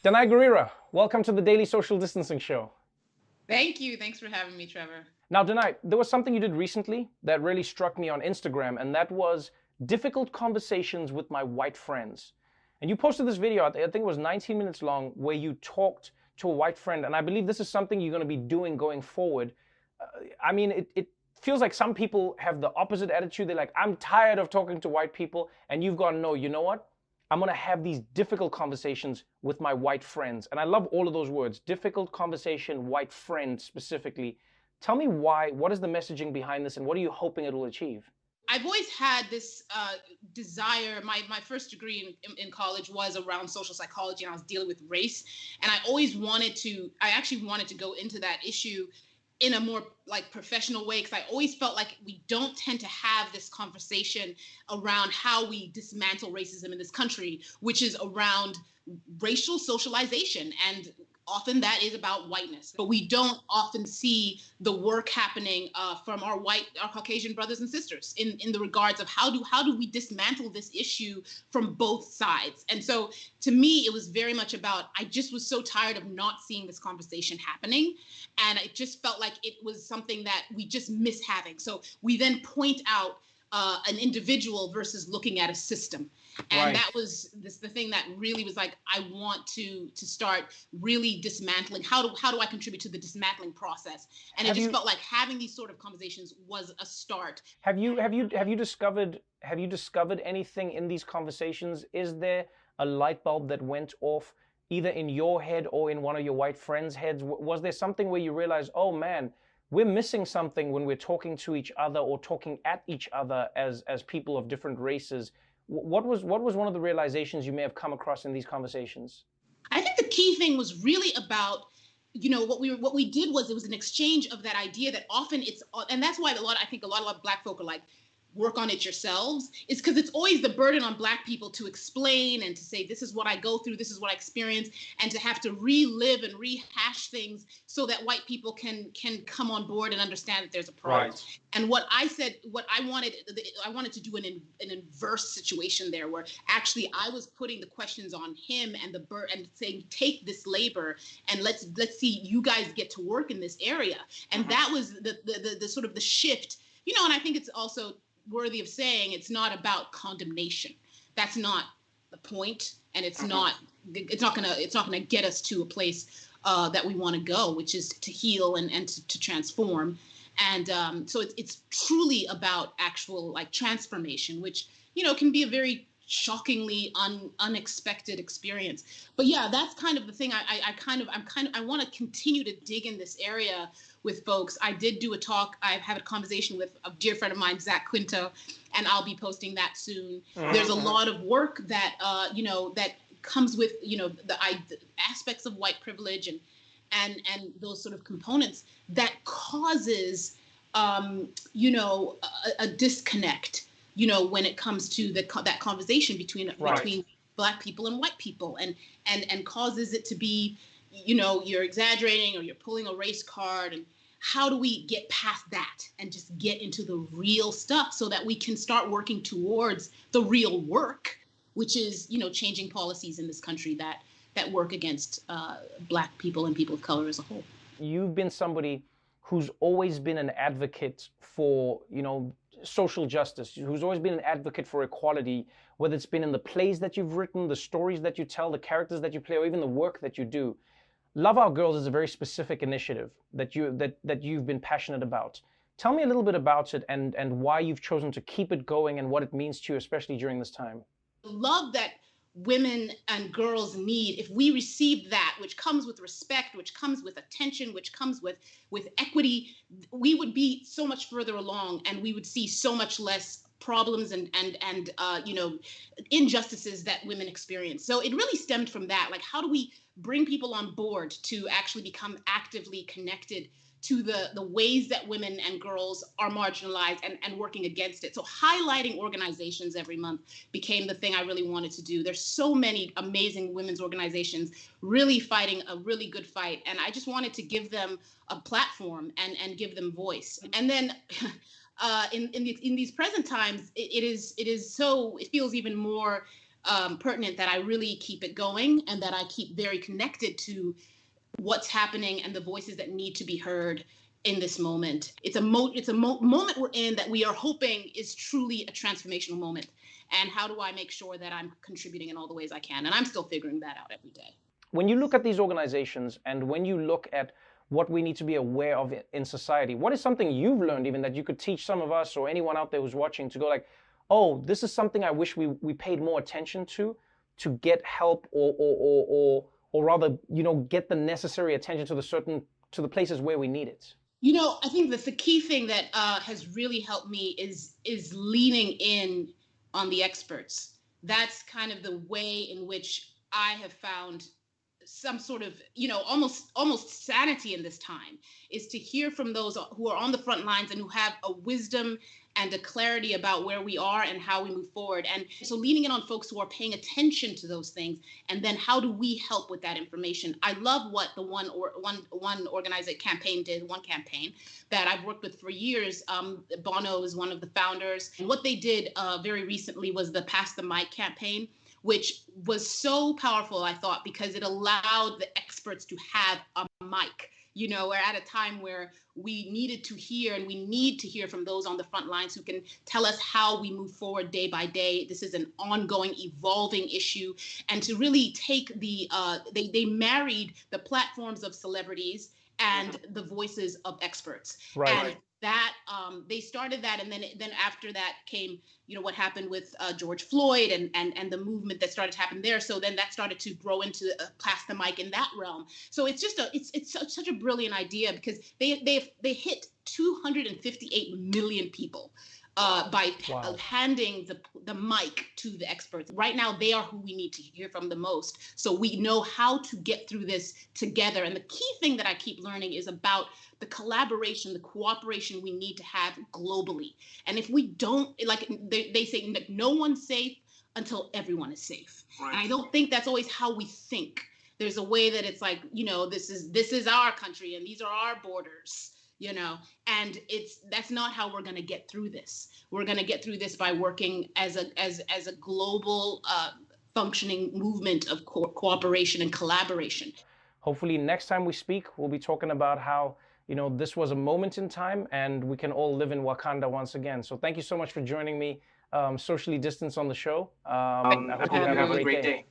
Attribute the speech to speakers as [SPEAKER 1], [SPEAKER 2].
[SPEAKER 1] Danai Gurira, welcome to the Daily Social Distancing Show.
[SPEAKER 2] Thank you. Thanks for having me, Trevor.
[SPEAKER 1] Now, Danai, there was something you did recently that really struck me on Instagram, and that was difficult conversations with my white friends. And you posted this video, I think it was 19 minutes long, where you talked to a white friend, and I believe this is something you're going to be doing going forward. It feels like some people have the opposite attitude. They're like, I'm tired of talking to white people, and you've gone, no, you know what? I'm going to have these difficult conversations with my white friends. And I love all of those words, difficult conversation, white friend specifically. Tell me why, what is the messaging behind this, and what are you hoping it will achieve?
[SPEAKER 2] I've always had this desire. My first degree in college was around social psychology, and I was dealing with race. And I actually wanted to go into that issue in a more like professional way, because I always felt like we don't tend to have this conversation around how we dismantle racism in this country, which is around racial socialization. And often that is about whiteness, but we don't often see the work happening from our Caucasian brothers and sisters in the regards of how do we dismantle this issue from both sides. And so to me, it was very much about, I just was so tired of not seeing this conversation happening. And it just felt like it was something that we just miss having. So we then point out an individual versus looking at a system. And
[SPEAKER 1] Right.
[SPEAKER 2] that was the thing that really was like, I want to start really dismantling. How do I contribute to the dismantling process? And it just felt like having these sort of conversations was a start.
[SPEAKER 1] Have you discovered anything in these conversations? Is there a light bulb that went off either in your head or in one of your white friends' heads? Was there something where you realized, oh man, we're missing something when we're talking to each other or talking at each other as people of different races? What was one of the realizations you may have come across in these conversations?
[SPEAKER 2] I think the key thing was really about, what we did was, it was an exchange of that idea that often and that's why I think a lot of Black folk are like, work on it yourselves. It's because it's always the burden on Black people to explain and to say, this is what I go through, this is what I experience, and to have to relive and rehash things so that white people can come on board and understand that there's a problem.
[SPEAKER 1] Right.
[SPEAKER 2] And what I said, I wanted to do an inverse situation there, where actually I was putting the questions on him and and saying, take this labor and let's see you guys get to work in this area. And that was the sort of the shift. And I think it's also worthy of saying, it's not about condemnation. That's not the point, and it's not gonna get us to a place that we want to go, which is to heal and to transform. And so it's truly about actual like transformation, which can be a very shockingly unexpected experience. But yeah, that's kind of the thing. I want to continue to dig in this area with folks. I did do a talk. I've had a conversation with a dear friend of mine, Zach Quinto, and I'll be posting that soon. There's a lot of work that that comes with the aspects of white privilege and those sort of components that causes a disconnect when it comes to that conversation between Black people and white people, and causes it to be you're exaggerating or you're pulling a race card. And how do we get past that and just get into the real stuff so that we can start working towards the real work, which is changing policies in this country that work against Black people and people of color as a whole.
[SPEAKER 1] You've been somebody who's always been an advocate for, social justice, who's always been an advocate for equality, whether it's been in the plays that you've written, the stories that you tell, the characters that you play, or even the work that you do. Love Our Girls is a very specific initiative that you've been passionate about. Tell me a little bit about it and why you've chosen to keep it going and what it means to you, especially during this time.
[SPEAKER 2] Love that women and girls need, if we receive that, which comes with respect, which comes with attention, which comes with equity, we would be so much further along, and we would see so much less problems and injustices that women experience. So it really stemmed from that. Like, how do we bring people on board to actually become actively connected to the ways that women and girls are marginalized and working against it? So highlighting organizations every month became the thing I really wanted to do. There's so many amazing women's organizations really fighting a really good fight. And I just wanted to give them a platform and give them voice. And then in these present times, it feels even more pertinent that I really keep it going and that I keep very connected to what's happening and the voices that need to be heard in this moment. It's a moment we're in that we are hoping is truly a transformational moment. And how do I make sure that I'm contributing in all the ways I can? And I'm still figuring that out every day.
[SPEAKER 1] When you look at these organizations and when you look at what we need to be aware of in society, what is something you've learned even that you could teach some of us or anyone out there who's watching to go like, oh, this is something I wish we paid more attention to get help or rather, get the necessary attention to the places where we need it?
[SPEAKER 2] I think that the key thing that has really helped me is leaning in on the experts. That's kind of the way in which I have found some sort of, almost sanity in this time, is to hear from those who are on the front lines and who have a wisdom and a clarity about where we are and how we move forward. And so leaning in on folks who are paying attention to those things, and then how do we help with that information? I love what the one organizer campaign did, one campaign that I've worked with for years. Bono is one of the founders. And what they did very recently was the Pass the Mic campaign, which was so powerful, I thought, because it allowed the experts to have a mic. We're at a time where we needed to hear, and we need to hear from those on the front lines who can tell us how we move forward day by day. This is an ongoing, evolving issue. And to really take they married the platforms of celebrities and the voices of experts.
[SPEAKER 1] Right.
[SPEAKER 2] And that they started that, and then after that came what happened with George Floyd and the movement that started to happen there. So then that started to grow into Pass the Mic in that realm. So it's just it's such a brilliant idea, because they hit 258 million people by handing the mic to the experts. Right now, they are who we need to hear from the most. So we know how to get through this together. And the key thing that I keep learning is about the collaboration, the cooperation we need to have globally. And if we don't, like they say, no one's safe until everyone is safe. Right. And I don't think that's always how we think. There's a way that it's like, this is our country and these are our borders. And that's not how we're going to get through this. We're going to get through this by working as a global functioning movement of cooperation and collaboration.
[SPEAKER 1] Hopefully next time we speak, we'll be talking about how, this was a moment in time and we can all live in Wakanda once again. So thank you so much for joining me, socially distanced on the show. I hope you have a great day.